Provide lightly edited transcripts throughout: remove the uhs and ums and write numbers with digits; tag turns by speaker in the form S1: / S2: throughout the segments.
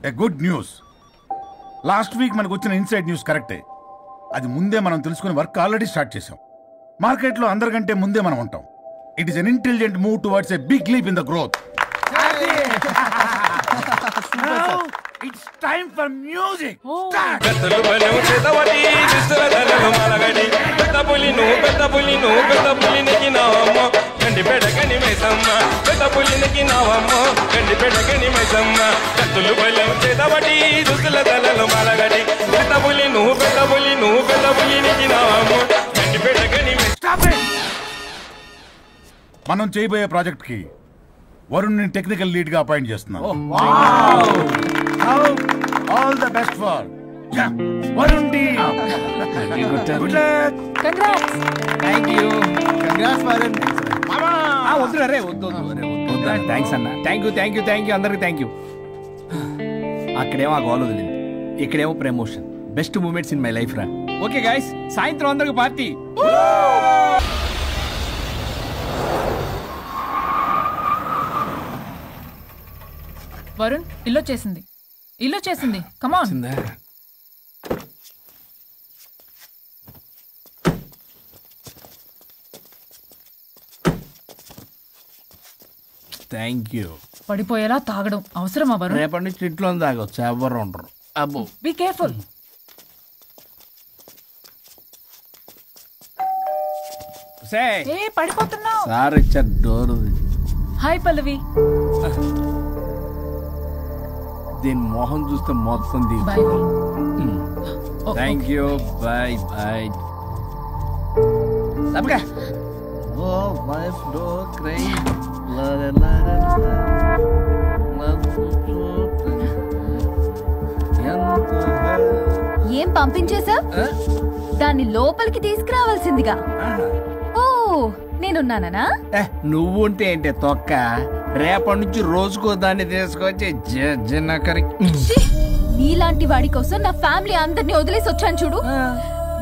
S1: A good news. Last week మనకు వచ్చిన inside news కరెక్టే. అది ముందే మనం తెలుసుకుని వర్క్ ఆల్రెడీ స్టార్ట్ చేసాం. మార్కెట్లో అందరికంటే ముందే మనం ఉంటాం. It is an intelligent move towards a big leap in the growth. It's time for music. Start. Stop it. మనం చేయబోయే ప్రాజెక్ట్ కి వరుణ్ ని టెక్నికల్ లీడ్ గా అపాయింట్ చేస్తున్నాం. All the best for Varun team. Good luck.
S2: Congrats.
S3: Thank you. Congrats Varun.
S1: Mama.
S3: వద్దు రే వద్దు. Thanks అన్న. Thank you అందరికి థ్యాంక్ యూ. అక్కడేమో ఆ గోల్ వదిలింది, ఇక్కడేమో promotion. Best moments in my life రా. ఓకే గైస్, సాయంత్రం అందరికి పార్టీ.
S2: వరుణ్ ఇల్లు చేసింది. Come on.
S3: Thank you.
S2: పడిపోయేలా తాగడం అవసరమా వరుణ్?
S3: రేపటి నుంచి ఇంట్లో తాగొచ్చు, ఎవరు ఉండరు. అబ్బో,
S2: బీ కేర్ఫుల్. పడిపోతున్నావు.
S3: సార్ ఇచ్చారు డోర్.
S2: హాయ్ పల్లవి.
S3: దీని మొహం చూస్తే మొత్తం
S2: bye.
S3: Thank you. Bye bye.
S4: ఏం పంపించేశా? దాన్ని లోపలికి తీసుకురావాల్సిందిగా. ఓ, నేనున్నానా?
S3: నువ్వు ఉంటే ఏంటి తొక్క. రేపటి నుంచి రోజుకో దాన్ని తీసుకొచ్చి
S4: నీలాంటి వాడి కోసం నా ఫ్యామిలీ అందరినీ వదిలేసి వచ్చాను చూడు.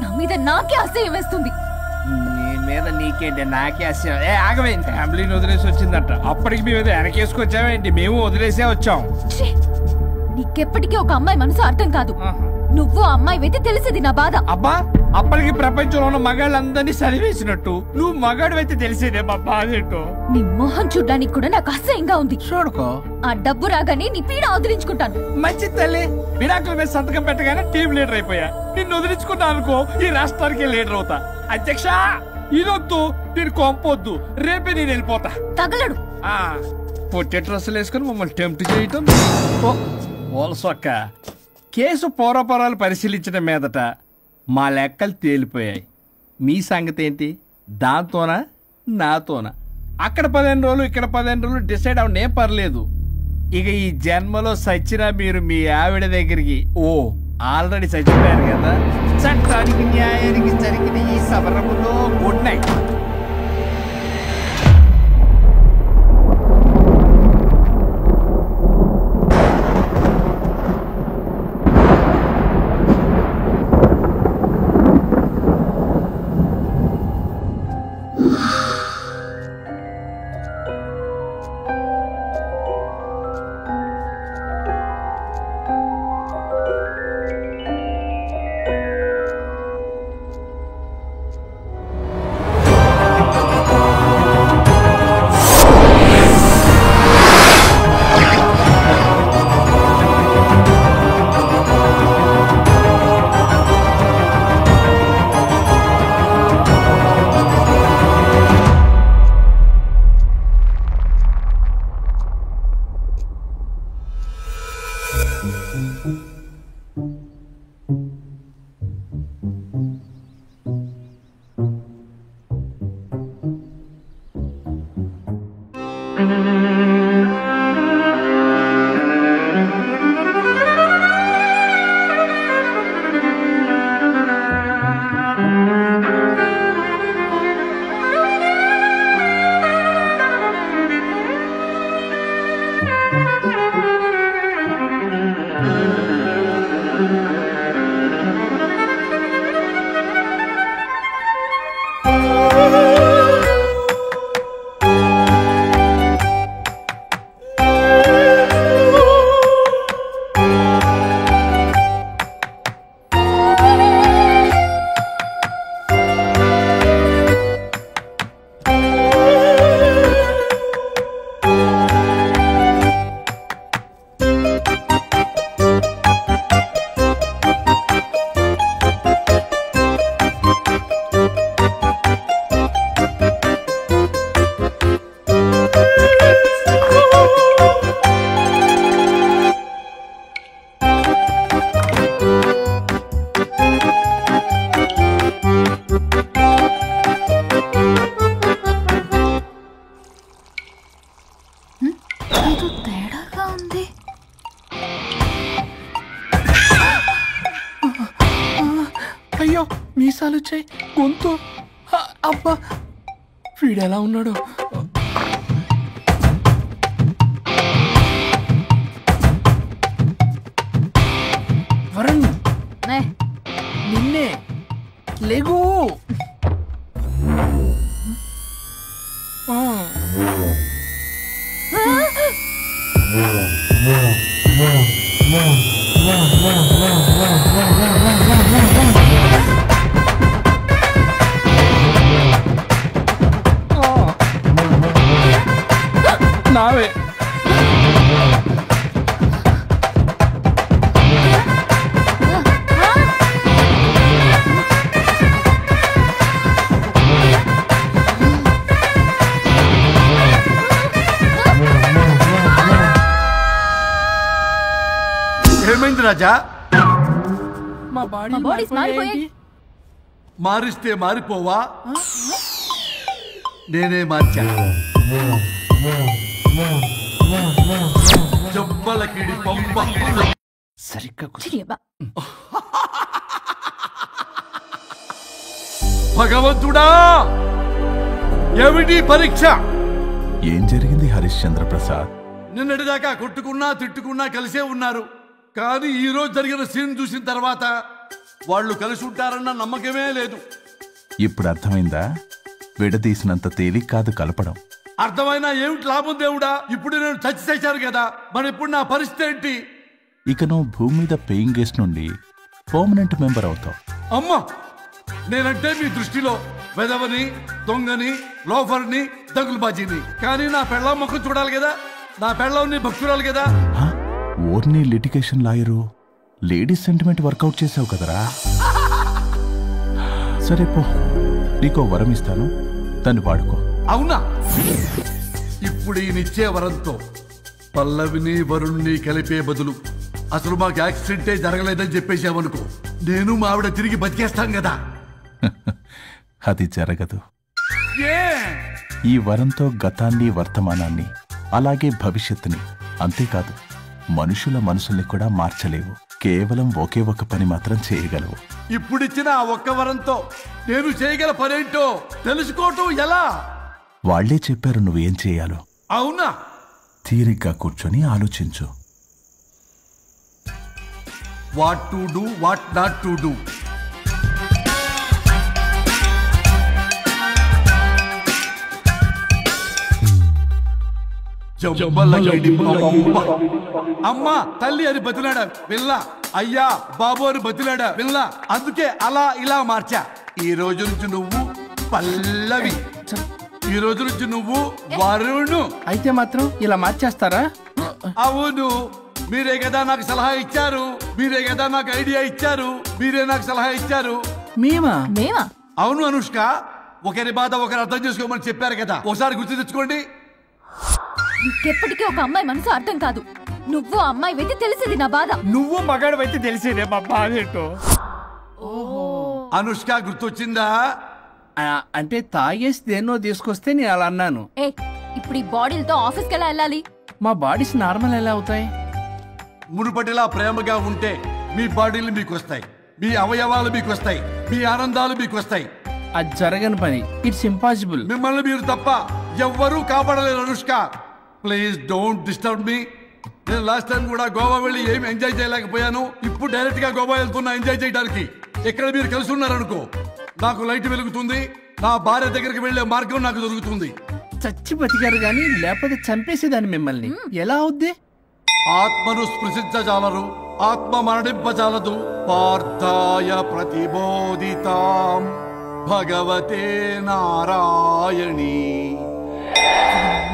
S4: నా మీద నాకే అసహ్యం వేస్తుంది.
S3: నీ మీద నీకేంటి, నాకే అసహ్యం. ఆగవేంటి, ఫ్యామిలీని వదిలేసి వచ్చిందట. అప్పటికి మేము వెనకేసుకొచ్చామేంటి? మేము వదిలేసే వచ్చాం.
S4: నీకెప్పటికీ ఒక అమ్మాయి మనసు అర్థం కాదు. నువ్వు అమ్మాయి అయితే తెలిసేది నా బాధ.
S3: అబ్బా, అప్పటికి ప్రపంచంలో ఉన్న మగాళ్ళందరినీ సరివేసినట్టు నువ్వు మగాడు అయితే తెలిసేదే మా బాధ ఏంటో.
S4: నీ మొహం చూడ్డానికి కూడా నాకు అసహ్యంగా ఉంది.
S3: చూడుకో,
S4: ఆ డబ్బు రాగానే నీ పీడ వదిలించుకుంటాను.
S3: మంచి తల్లి. విడాకుల మీద సంతకం పెట్టగానే టీం లీడర్ అయిపోయా. నిన్ను వదిలించుకున్నా అనుకో, ఈ రాష్ట్రానికి లీడర్ అవుతా. అధ్యక్ష, ఇదొద్దు, నేను కొంపొద్దు. రేపే నేను వెళ్ళిపోతా.
S4: తగలడు.
S3: పొట్టి డ్రెస్సులు వేసుకుని మమ్మల్ని టెంప్ట్ చేయటం. ఓలసొక్క. కేసు పూర్వపరాలు పరిశీలించడం మీదట మా లెక్కలు తేలిపోయాయి. మీ సంగతి ఏంటి? దాంతోనా నాతోనా? అక్కడ 15 రోజులు, ఇక్కడ 15 రోజులు డిసైడ్ అవనే పర్లేదు. ఇక ఈ జన్మలో సచ్చినా మీరు మీ ఆవిడ దగ్గరికి ఆల్రెడీ చచ్చిపోయారు కదా. చట్టానికి న్యాయానికి జరిగిన ఈ సమరములో గుడ్ నైట్. మీసాలు వచ్చాయి, గొంతు. అబ్బా, వీడు ఎలా ఉన్నాడు? వరుణ్, నిన్నే. లేగు. నావే.
S5: ఏమైంది రాజా?
S3: మా బాడీ
S4: మారిపోయాయి.
S5: మారిస్తే మారిపోవా? నేనే మార్చా. జబ్బలకిడి పంప.
S3: సరిగ్గా
S5: భగవంతుడా, ఏమిటి పరీక్ష?
S1: ఏం జరిగింది హరిశ్చంద్ర ప్రసాద్?
S5: నిన్నటిదాకా కొట్టుకున్నా తిట్టుకున్నా కలిసే ఉన్నారు. కానీ ఈ రోజు జరిగిన సీన్ చూసిన తర్వాత వాళ్ళు కలిసి ఉంటారన్న నమ్మకమే లేదు.
S1: ఇప్పుడు అర్థమైందా? విడదీసినంత తేలిక కాదు కలపడం.
S5: అర్థమైనా ఏమిటి లాభం దేవుడా? ఇప్పుడు నేను చచ్చి చేశాను కదా, మరి ఇప్పుడు నా పరిస్థితి ఏంటి?
S1: ఇక నువ్వు భూమి మీద పేయింగ్ గెస్ట్ నుండి పర్మనెంట్ మెంబర్ అవుతావు.
S5: అమ్మా, నేనంటే మీ దృష్టిలో వెదవని, దొంగని, లోఫర్ని, దగులుబాజీని. కానీ నా పెళ్ళం ముఖం చూడాలి కదా, నా పెళ్ళం నీ భక్తురాలు కదా.
S1: ఓర్ని litigation lawyer, ladies sentiment work out చేసావు కదరా. సరే పో, నీకో వరం ఇస్తాను, దాన్ని వాడుకో.
S5: అవునా? ఇప్పుడు ఈయనిచ్చే వరంతో పల్లవిని వరుణ్ణి కలిపే బదులు అసలు మాకు యాక్సిడెంటే జరగలేదని చెప్పేసామనుకో, నేను మా ఆవిడ తిరిగి బతికేస్తాం కదా.
S1: అది జరగదు.
S5: ఏ?
S1: ఈ వరంతో గతాన్ని, వర్తమానాన్ని, అలాగే భవిష్యత్తుని, అంతేకాదు మనుషుల మనసుల్ని కూడా మార్చలేవు. కేవలం ఒకే ఒక పని మాత్రం చేయగలవు.
S5: ఇప్పుడిచ్చిన ఆ ఒక్క వరంతో నేను చేయగల పనేంటో తెలుసుకోవటం ఎలా?
S1: వాళ్లే చెప్పారు నువ్వేం చేయాలో.
S5: అవునా?
S1: తీరిగ్గా కూర్చొని ఆలోచించు.
S5: What to do, what not to do. అమ్మా తల్లి అని బతిలాడా పిల్ల, అయ్యా బాబు అని బతిలాడా పిల్ల. అందుకే అలా ఇలా మార్చా. ఈ రోజు నుంచి నువ్వు పల్లవి, ఈ రోజు నుంచి నువ్వు వరుణు.
S3: అయితే మాత్రం ఇలా మార్చేస్తారా?
S5: అవును, మీరే కదా నాకు సలహా ఇచ్చారు, మీరే కదా నాకు ఐడియా ఇచ్చారు, మీరే నాకు సలహా ఇచ్చారు.
S3: మేమా?
S5: అవును అనుష్క, ఒకరి బాధ ఒకరు అర్థం చేసుకోమని చెప్పారు కదా, ఒకసారి గుర్తు తెచ్చుకోండి.
S4: ఇంకెప్పటికీ ఒక అమ్మాయి మనసు అర్థం కాదు. నువ్వు అమ్మాయి అయితే తెలిసేది నా బాధ.
S3: నువ్వు మగాడు అయితే తెలిసేదే మా బాధ ఏంటో.
S5: అనుష్క గుర్తొచ్చిందా?
S3: అంటే తాగేసి దేన్నో తీసుకొస్తే నేను అలా అన్నాను.
S4: ఇప్పుడు ఈ బాడీలతో ఆఫీస్కి ఎలా వెళ్ళాలి?
S3: మా బాడీస్ నార్మల్ ఎలా అవుతాయి?
S5: మునుపటిలా ప్రేమగా ఉంటే మీ బాడీలు మీకు వస్తాయి, మీ అవయవాలు మీకు వస్తాయి, మీ ఆనందాలు మీకు వస్తాయి.
S3: అది జరగని పని. It's impossible.
S5: మిమ్మల్ని మీరు తప్ప ఎవ్వరూ కాపాడలేరు Anushka. Please don't disturb me. నేను లాస్ట్ టైం కూడా గోవా వెళ్ళి ఏమి ఎంజాయ్ చేయలేకపోయాను. ఇప్పుడు డైరెక్ట్ గా గోవా వెళ్తున్నా ఎంజాయ్ చేయడానికి. ఇక్కడ మీరు కలిసి ఉన్నారనుకో, నాకు లైట్ వెలుగుతుంది, నా భార్య దగ్గరికి వెళ్లే మార్గం నాకు దొరుకుతుంది.
S3: చచ్చి బతికారు గాని లేకపోతే చంపేసేదాన్ని మిమ్మల్ని. ఎలా అవుద్ది?
S5: ఆత్మను స్పృశించజాలరు, ఆత్మ మరణింపజాలదు. పార్థాయ ప్రతిబోధితాం భగవతే నారాయణి.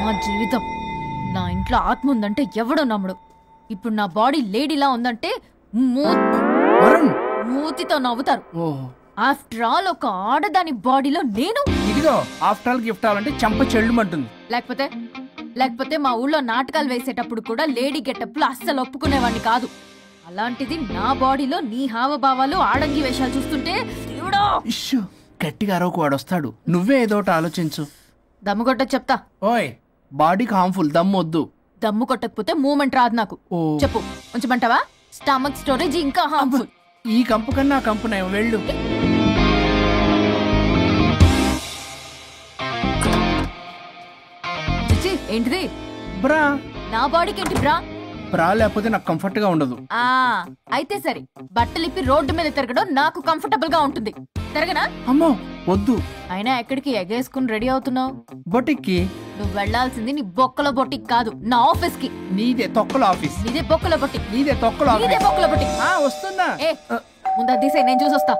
S4: మా జీవితం, నా ఇంట్లో ఆత్మ ఉందంటే ఎవడో నమ్ముడు. ఇప్పుడు నా బాడీ లేడీలా ఉందంటే మూతితో నవ్వుతారు. ఆఫ్టర్ ఆల్ ఒక ఆడదాని బాడీలో నేను.
S3: ఇదిగో ఆఫ్టర్ ఆల్ గిఫ్ట్ అవ్వాలంటే చంప చెల్లుమంటుంది.
S4: లేకపోతే మా ఊళ్ళో నాటకాలు వేసేటప్పుడు కూడా లేడీ గెటప్లు అస్సలు ఒప్పుకునేవాడిని కాదు. అలాంటిది నా బాడీలో నీ హావభావాలు, ఆడంగి వేషాలు చూస్తుంటే
S3: ఇష్యూ గట్టిగా అరవకు, వాడు వస్తాడు. నువ్వే ఏదో ఒకటి ఆలోచించు.
S4: దమ్ము కొట్ట చెప్తా.
S3: ఓయ్, బాడీకి హార్మ్ఫుల్, దమ్ము వద్దు.
S4: దమ్ము కొట్టకపోతే మూమెంట్ రాదు నాకు. చెప్పు, ఉంచమంటావా? స్టమక్ స్టోరేజ్ ఇంకా హార్మ్ఫుల్.
S3: ఈ కంపు కన్నా కంపు నయం, వెళ్ళు.
S4: ఏంటిది?
S3: బ్రా.
S4: నా బాడీకి ఏంటి బ్రా?
S3: బ్రా లేకపోతే నాకు కంఫర్ట్ గా ఉండదు.
S4: అయితే సరే, బట్టలిప్పి రోడ్డు మీద తిరగడం నాకు కంఫర్టబుల్ గా ఉంటుంది. తిరగనా?
S3: అమ్మో వద్దు.
S4: అయినా ఎక్కడికి ఎగేసుకుని రెడీ అవుతున్నావు?
S3: బొటిక్కి.
S4: నువ్వు వెళ్లాల్సింది నీ బొక్కల బొట్టికి కాదు, నా ఆఫీస్ కి.
S3: నీదే తొక్కల ఆఫీస్.
S4: నీదే బొక్కల బొట్టికి.
S3: నీదే తొక్కల ఆఫీస్.
S4: నీదే బొక్కల బొట్టికి.
S3: వస్తుందా?
S4: ఏ ముందు అది తీసేయ్, నేను చూసొస్తా.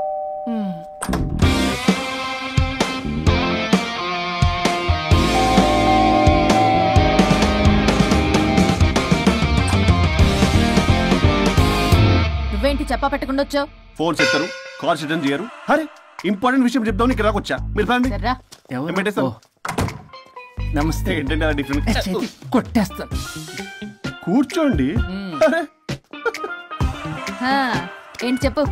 S4: నువ్వేంటి చెప్పా పెట్టకుండా వచ్చావు?
S6: ఫోన్ చేస్తారు, కాల్ అటెండ్ చేయరు. అరే ఇంపార్టెంట్ విషయం చెప్దాం నీకు రాకొచ్చా. మీరు ఫ్యామిలీ
S4: సర్రా.
S3: నమస్తే.
S6: ఏంటంటే అలా డిఫరెంట్.
S3: కొట్టేస్తాను.
S6: కూర్చోండి. అరే
S4: ఏంటి చెప్పు.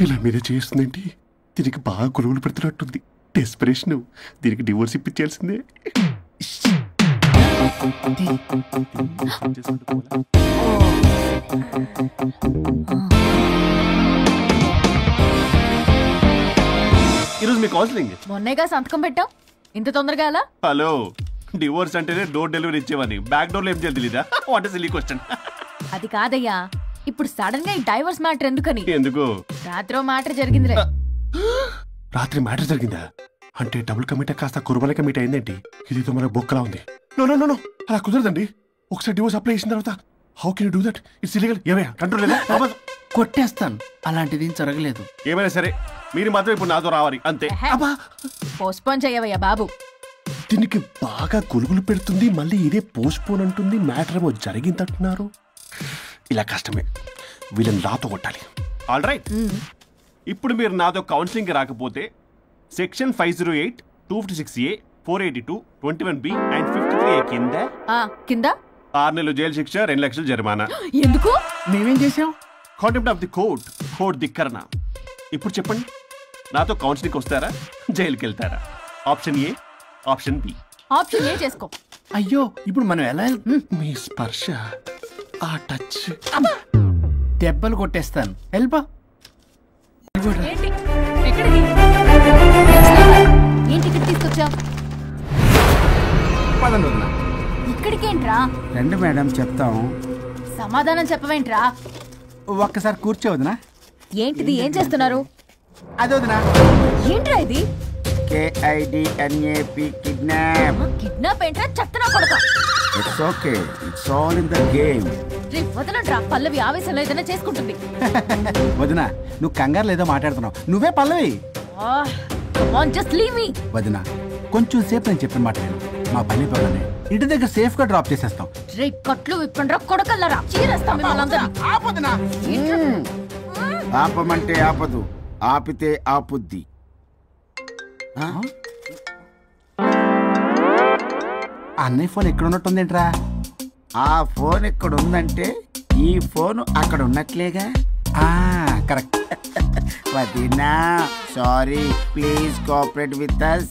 S6: ఇలా మీరే చేస్తుందేంటి? దీనికి బాగా గొలుగులు పెడుతున్నట్టుంది. డెస్పరేషన్. దీనికి డివోర్స్ ఇప్పించాల్సిందే. ఈరోజు మీ కౌన్సిలింగ్.
S4: మొన్నేగా సంతకం పెట్టావు, ఇంత తొందరగా అలా?
S6: హలో, డివోర్స్ అంటేనే డోర్ డెలివరీ ఇచ్చేవాని. బ్యాక్ డోర్ లో ఏం చేయాలి తెలీదా? What is silly question.
S4: అది కాదయ్యా, ఇప్పుడు సడన్ గా ఈ డైవర్స్ మ్యాటర్ ఎందుకని?
S6: ఎందుకు?
S4: రాత్రో మ్యాటర్ జరిగిందిలే.
S6: రాత్రి మ్యాటర్ జరిగిందా? అంటే డబుల్ కమిట్ కాస్త కుర్బల కమిట్ అయిందేంటి? ఇది మన బొక్కలా ఉంది. నో నో నో నో, అలా కుదరదండి. ఒకసారి డివోర్స్ అప్లై చేసిన తర్వాత how can you do that? It's illegal. ఏమయ్యా కంట్రోల్ లేదా?
S3: కొట్టేస్తాను. అలాంటిది జరగలేదు.
S6: ఏమైనా సరే మీరు మాత్రం ఇప్పుడు నాతో రావాలి అంతే.
S4: పోస్ట్పోన్ చేయవయ్యా బాబు.
S6: దీనికి బాగా గొలుగులు పెడుతుంది, మళ్ళీ ఇదే పోస్ట్పోన్ అంటుంది. మ్యాటర్ ఏమో జరిగిందంటున్నారు. ఇలా కష్టమే. వీళ్ళని నాతో కొట్టాలి. ఆల్ రైట్, ఇప్పుడు మీరు నాతో కౌన్సిలింగ్ రాకపోతే section 508, 256A, 482, 21B and 53A
S4: కింద
S6: 6 నెలలు జైలు శిక్ష, 2 లక్షలు జరిమానా.
S4: ఎందుకు?
S3: మేమేం చేసాం?
S6: Contempt of the court, court ధిక్కరణ. ఇప్పుడు చెప్పండి, నాతో కౌన్సిలింగ్ వస్తారా, జైలుకి వెళ్తారా? Option A, option B.
S4: Option A చేసుకో.
S3: అయ్యో, ఇప్పుడు మనం ఎలా?
S6: మీ స్పర్శ, ఆ టచ్.
S3: దెబ్బలు కొట్టేస్తాను. వెళ్ళిపో.
S2: ఏంటి ఎక్కడికి?
S4: ఏంటి ఇక్కడ తీసుకొచ్చావు?
S7: పదండి వదినా.
S4: ఇక్కడికేంట్రా?
S7: రండి మేడం చెప్తాం.
S4: సమాధానం చెప్పవేంట్రా?
S7: ఒక్కసారి కూర్చో వదినా.
S4: ఏంటిది? ఏం చేస్తున్నారు?
S7: అది వదినా.
S4: ఏంట్రా ఇది?
S7: KIDNAP kidnap.
S4: కిడ్నాప్ ఏంట్రా? చెత్తనా కొడక.
S7: It's okay, it's all in the game.
S4: రే వదలండ్రా, పల్లవి ఆవేశంలో ఏదైనా చేసుకుంటుంది.
S7: వదినా, నువ్వు కంగారు లేదో మాట్లాడుతున్నావు. నువ్వే పల్లవి.
S4: Just leave me.
S7: వదినా, కొంచెం సేపు నేను చెప్పిన మాట నేను. మా పని పగలనే ఇంటి దగ్గర సేఫ్ గా డ్రాప్ చేసేస్తాం.
S4: రే కట్లు విప్పండ్రా కొడకల్లరా, చీరేస్తాం మిమ్మల్ని.
S7: ఆపమంటే ఆపదు, ఆపితే ఆపుద్ది. అన్నయ్య ఫోన్ ఎక్కడ ఉన్నట్టుందేంట్రా? ఆ ఫోన్ ఎక్కడ ఉందంటే ఈ ఫోన్ అక్కడ ఉన్నట్లేగా. కరెక్ట్. వదినా sorry, please cooperate with us.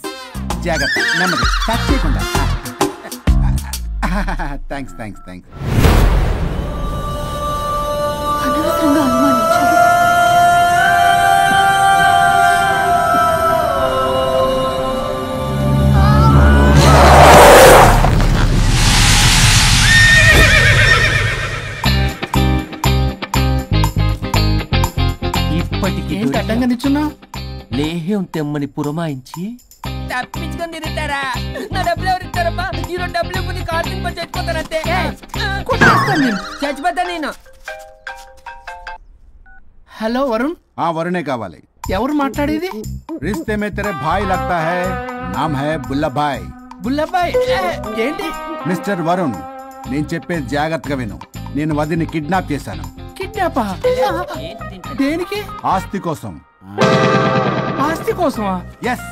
S7: జాగ్రత్త, నెమ్మది, టచ్ చేయకుండా. Thanks thanks thanks.
S4: అనవసరంగా అనుమానించాను.
S3: ఏంటి అడ్డంగా నిచ్చున్నా?
S8: లేహ్యం తెమ్మని పురమాయించి తప్పించుకొని తిరుగుతారా? నా డబ్బులు ఎవరు ఇస్తారమ్మా? ఈ 2 డబ్బులు ఇవ్వని కార్తీక్ పని చచ్చిపోతానంతే. చచ్చిపోతా నేను.
S3: హలో వరుణ్.
S7: వరుణే కావాలి.
S3: ఎవరు మాట్లాడేది?
S7: रिश्ते में तेरे भाई लगता है, नाम है बुल्ला भाई.
S3: బుల్లబ్బాయ్. ఏంటి?
S7: మిస్టర్ వరుణ్, నేను చెప్పేది జాగ్రత్తగా విను. నేను వదిని కిడ్నాప్ చేశాను.
S3: కిడ్నాపా? దేనికి?
S7: ఆస్తి కోసం.
S3: ఆస్తి కోసమా?
S7: ఎస్.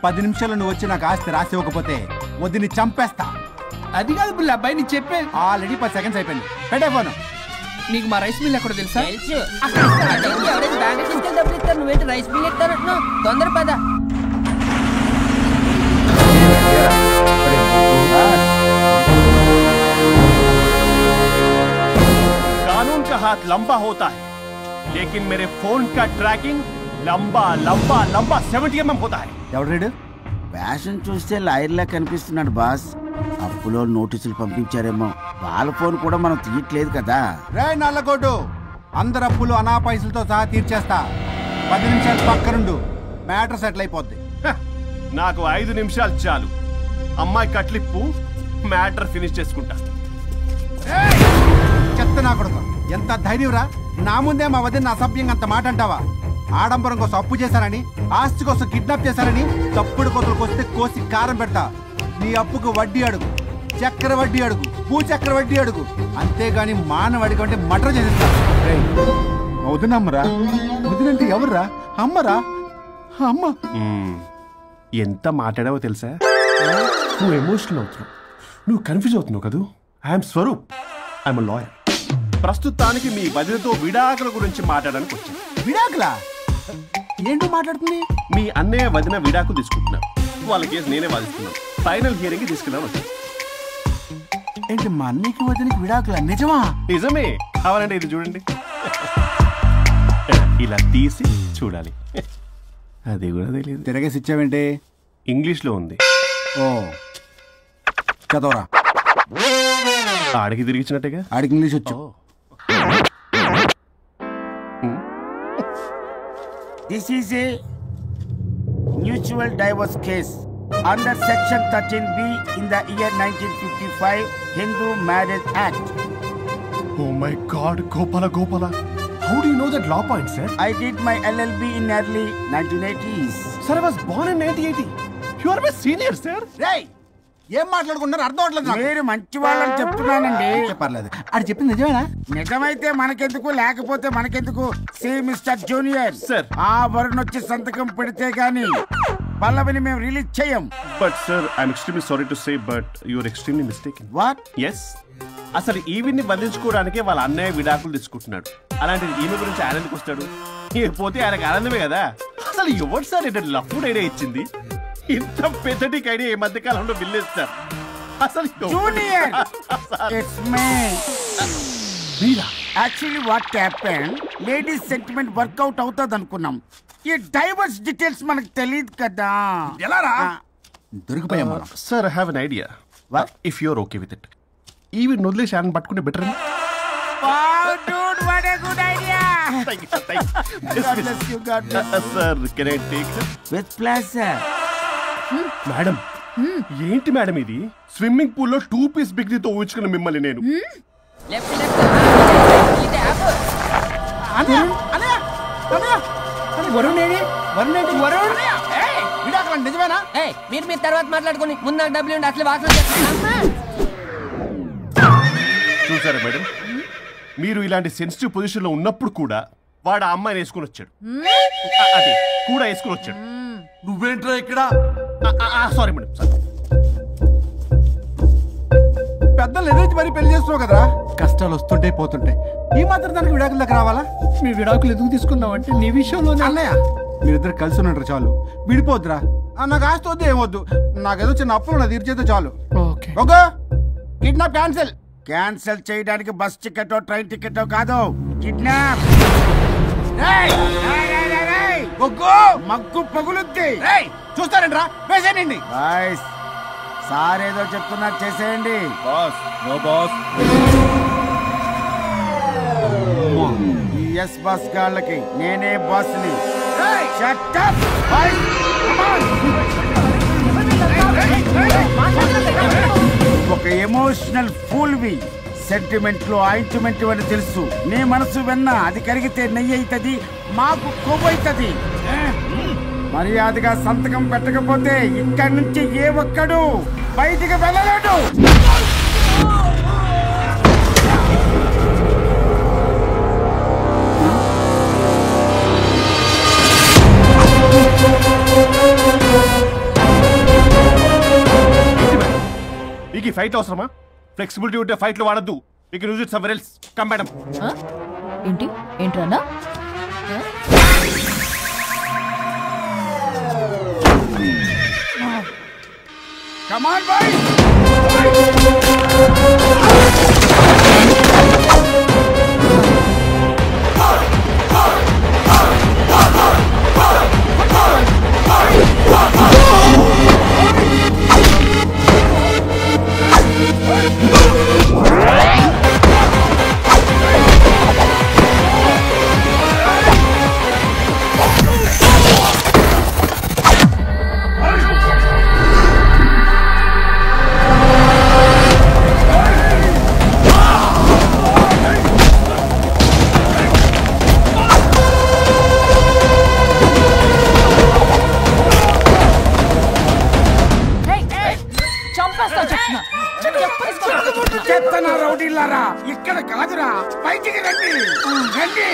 S7: 10 నిమిషాలు నువ్వు వచ్చి నాకు ఆస్తి రాసి ఇవ్వకపోతే వదిని చంపేస్తా.
S3: అది కాదు బుల్లబ్బాయ్, నీ చెప్పే.
S7: ఆల్రెడీ 10 సెకండ్స్ అయిపోయింది. పెట్టే ఫోను.
S3: నీకు మా రైస్ మిల్ ఎక్కడ తెలుసా?
S8: తెలుసు. ఎవరైనా బ్యాంక్ తీసుకెళ్ళి డబ్బులు ఇస్తారు, నువ్వేంటి రైస్ బిల్ ఇస్తారంటున్నావు? తొందర పద.
S6: कानून का हाथ लंबा होता है, लेकिन मेरे फोन का ट्रैकिंग लंबा लंबा लंबा 70 mm होता है.
S7: ఎవడు రీడు? ఫ్యాషన్ చూస్తే లాయర్లా కనిపిస్తున్నాడు బాస్. ఆ అప్పులో నోటీసులు పంపించారేమో, వాళ్ళ ఫోన్ కూడా మనం తీయట్లేదు కదా.
S9: రే నల్లగొడ్డు, అందరు అప్పులు అనా పైసలతో సహా తీర్చేస్తా. 10 నిమిషాలు పక్కనుండు, మ్యాటర్ సెటిల్ అయిపోద్ది.
S6: నాకు 5 నిమిషాలు చాలు. అమ్మాయి కట్లిప్పు, మ్యాటర్ ఫినిష్ చేసుకుంటా.
S9: చెత్త నా కొడుకు, ఎంత ధైర్యంరా! నా ముందే మా వదిన అసభ్యంగా అంత మాట అంటావా? ఆడంబరం కోసం అప్పు చేశారని, ఆస్తి కోసం కిడ్నాప్ చేశారని తప్పుడు కొతలకు వస్తే కోసి కారం పెడతా. నీ అప్పుకు వడ్డీ అడుగు, చక్కెర వడ్డీ అడుగు, భూచక్ర వడ్డీ అడుగు, అంతేగాని మానవడికి అంటే మటర్ చేసేస్తా. వదినమ్మరా? వదినంటే ఎవర్రా? అమ్మరా? అమ్మ.
S6: ఎంత మాట్లాడావో తెలుసా? నువ్వు ఎమోషనల్ అవుతున్నావు, నువ్వు కన్ఫ్యూజ్ అవుతున్నావు కదూ. I'm Swaroop, I'm lawyer. ప్రస్తుతానికి మీ వదినతో విడాకుల గురించి మాట్లాడడానికి వచ్చాను.
S9: విడాకులా? ఏంటో మాట్లాడుతుంది?
S6: మీ అన్నయ్య వదిన విడాకులు తీసుకుంటున్నారు. వాళ్ళ కేసు నేనే వాదిస్తున్నాను. ఫైనల్ హియరింగ్ తీసుకున్నాను.
S9: ఏంటి మా అన్నయ్యకి వదినకి విడాకులా? నిజమా?
S6: నిజమే. కావాలంటే ఇది చూడండి, ఇలా తీసి చూడాలి. అది కూడా తెలియదు.
S9: తిరగేసి ఇచ్చావేంటి?
S6: ఇంగ్లీష్లో ఉంది.
S9: ఓ చదవరా.
S6: ఆడికి తిరిగిచ్చినట్టుగా.
S9: ఆడికి ఇంగ్లీష్ వచ్చు.
S7: This is a mutual divorce case under section 13B in the year 1955 Hindu Marriage Act.
S6: Oh my God, Gopala. How do you know that law point, sir?
S7: I did my LLB in early 1980s.
S6: Sir, I was born in 1980. You are my senior, sir.
S9: రేయ్, ఏం మాట్లాడుకుంటున్నారు? అర్థం అవట్లేదు నాకు.
S7: మీరు మంచి వాళ్ళని చెప్తున్నానండి.
S9: పర్లేదు. అది చెప్పింది నిజమేనా?
S7: నిజమైతే మనకెందుకు, లేకపోతే మనకెందుకు? See mister junior,
S6: Sir.
S7: ఆ వరుణ్ వచ్చి సంతకం పెడితే గాని పల్లవిని మేము రిలీజ్ చేయం.
S6: But sir, I'm extremely sorry to say, but you are extremely mistaken.
S7: What?
S6: Yes. అసలు ఈవిని బంధించుకోవడానికే వాళ్ళ అన్నయ్య విడాకులు తీసుకుంటున్నాడు. అలాంటిది ఈమె గురించి ఆనందకు వస్తాడు. పోతే ఆయనకు ఆనందమే కదా. అసలు ఎవరు సార్ ఏంటంటే లఫ్డ్ ఐడియా ఇచ్చింది? ఇంత పెద్దటికి ఐడియా ఈ మధ్య కాలంలో విల్లేదు సార్. అసలు
S7: junior, it's me. Actually what happened, ladies sentiment work out అవుతుంది అనుకున్నాం. ఈ డైవర్స్ డీటెయిల్స్ మనకు తెలియదు కదా.
S9: ఎలా రా? దొరికిపోయాం మనం.
S6: Sir, I have an idea. If you're okay with it, ఈవిని వదిలేసి ఆయన పట్టుకుంటే better.
S7: Wow, dude, what a good idea.
S6: God bless you. Sir, can I take it?
S7: With pleasure.
S6: Madam, ఏంటి మేడం ఇది? స్విమ్మింగ్ పూల్ లో 2 piece బిగ్నీతో ఊహించుకున్న మిమ్మల్ని నేను.
S8: Left left ఇది యాప్.
S9: వరుణ్ ఏడి? వరుణ్ ఏంటి? వరుణ్ విడాకులా? నిజమేనా?
S8: ఏయ్, మీరు తర్వాత మాట్లాడుకుని ముందు నాకు డబ్బులు ఉండి అసలు వాకలు చేస్తున్నా.
S6: చూసారా మేడం, మీరు ఇలాంటి సెన్సిటివ్ పొజిషన్ లో ఉన్నప్పుడు కూడా వాడు ఆ అమ్మాయిని వేసుకుని వచ్చాడు. అదే కూడా వేసుకుని వచ్చాడు.
S5: నువ్వేంట్రా ఇక్కడ?
S6: Sorry madam, sorry.
S9: పెద్దలు ఎదురు మరి పెళ్లి చేస్తున్నావు కదరా. కష్టాలు వస్తుంటే పోతుంటాయి, ఈ మాత్రం దానికి విడాకుల దగ్గర రావాలా?
S3: మీ విడాకులు ఎందుకు తీసుకున్నావు అంటే నీ విషయంలోనే.
S9: అన్నయ్య, మీరిద్దరు కలిసి ఉన్నట్టు చాలు, విడిపోద్దురా. నాకు ఆస్తి వద్దు, ఏమొద్దు. నాకేదో చిన్న అప్పులు నా తీర్చేదో చాలు.
S3: Okay.
S9: Okay, kidnap cancel.
S7: Cancel చేయడానికి బస్ టికెట్, ట్రైన్ టికెట్ కాదు, కిడ్నాప్. మగ్గు పగులుద్ది.
S9: చూస్తారంట్రా, వేసేయండి.
S7: బాయ్స్, సార్ ఏదో చెప్తున్నారు, చేసేయండి.
S1: Boss, no boss.
S7: ఈ ఎస్ బస్ గాళ్ళకి నేనే బాస్ని. Shut up, boys. Come on. ఒక ఎమోషనల్ ఫూల్వి. సెంటిమెంట్ లో ఆయింట్మెంట్ అని తెలుసు. నీ మనసు వెన్న, అది కరిగితే నెయ్యి అవుతుంది, మాకు కొవ్వు అవుతుంది. మర్యాదగా సంతకం పెట్టకపోతే ఇక్కడి నుంచి ఏ ఒక్కడు బయటికి వెళ్ళలేడు.
S6: మీకు ఈ ఫైట్ అవసరమా? ఫ్లెక్సిబిలిటీ ఉంటే ఫైట్ లో వాడద్దు. You can use it somewhere else. Come madam.
S4: ఏంటి ఏంట్రన్నా?
S7: Come on, boys. రౌడీలారా ఇక్కడ కాదురా, బయటికి రండి రండి.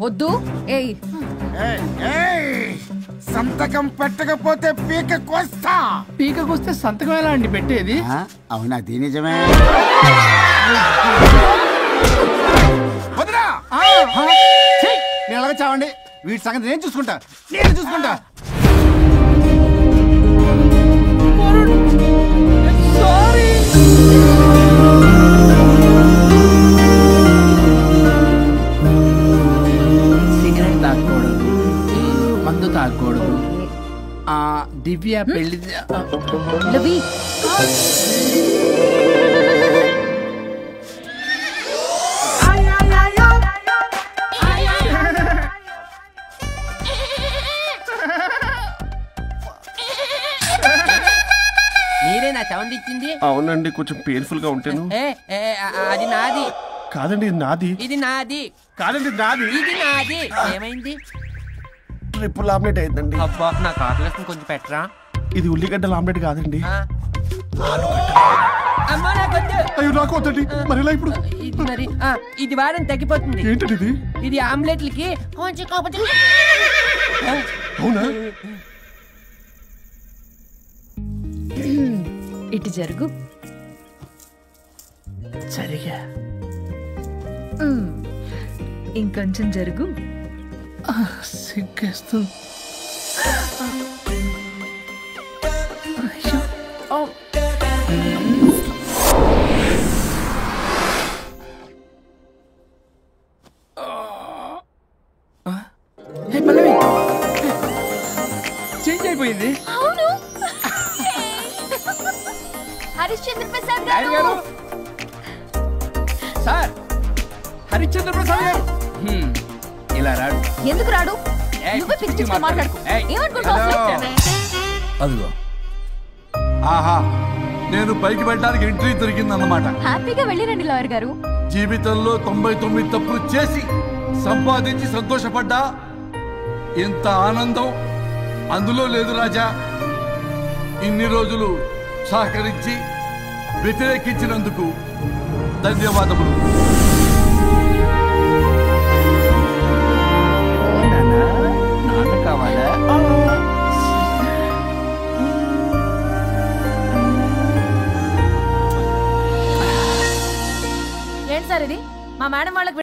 S4: వద్దు. ఏయ్
S7: సంతకం పెట్టకపోతే పీక కోస్తా.
S3: పీకకొస్తే సంతకం ఎలా అండి పెట్టేది?
S7: అవునా, అది నిజమే.
S9: వదినా నేను అలాగే చావండి, వీటి సంగతి నేను చూసుకుంటా.
S3: సిగరెట్ తాగకూడదు, మందు తాగకూడదు. దివ్య పెళ్లి
S8: మీరేనా సౌండ్ ఇచ్చింది?
S6: అవునండి, కొంచెం పెయిన్ఫుల్ గా ఉంటాను.
S8: అది నాది
S6: కాదండి, ఇది నాది.
S8: ఇది నాది
S6: కాదండి, నాది.
S8: ఇది నాది. ఏమైంది?
S6: ట్రిపుల్ ఆమ్లెట్ అయిందండి.
S8: అబ్బా, నా కాకులేసుకుని కొంచెం పెట్టరా.
S6: ఇది ఉల్లిగడ్డల ఆమ్లెట్ కాదండి.
S8: అమ్మా నాకొద్దు.
S6: అయ్యో, నాకు వద్దండి. మరి ఇలా ఇప్పుడు
S8: ఇది మరి ఇది వారం తగ్గిపోతుంది.
S6: ఏంటండి ఇది?
S8: ఇది ఆమ్లెట్లకి కొంచెం కాకపోతే.
S6: అవునా?
S4: ఇటు జరుగు.
S3: సరిగా
S4: ఇంకొంచెం జరుగు.
S3: సిగ్గేస్తూ. చేంజ్ అయిపోయింది.
S4: అవును. హరిశ్చంద్ర ప్రసాద్
S3: గారు
S4: గారు.
S3: సార్, హరిశ్చంద్ర ప్రసాద్ గారు ఇలా రాడు.
S4: ఎందుకు రాడు? నువ్వే పిచ్చి మాట్లాడుకో. ఏమనుకుంటున్నావు?
S5: అదిగో, ఆహా, నేను పైకి వెళ్ళడానికి ఎంట్రీ దొరికిందన్నమాట.
S4: హ్యాపీగా వెళ్ళిరండి లాయర్ గారు.
S5: జీవితంలో 99 తప్పులు చేసి సంపాదించి సంతోషపడ్డా ఇంత ఆనందం అందులో లేదు రాజా. ఇన్ని రోజులు సహకరించి వ్యతిరేకించినందుకు ధన్యవాదములు.
S3: నాన్న కావాలా?
S4: ఏంటి సార్ ఇది? మా మేడం వాళ్ళకి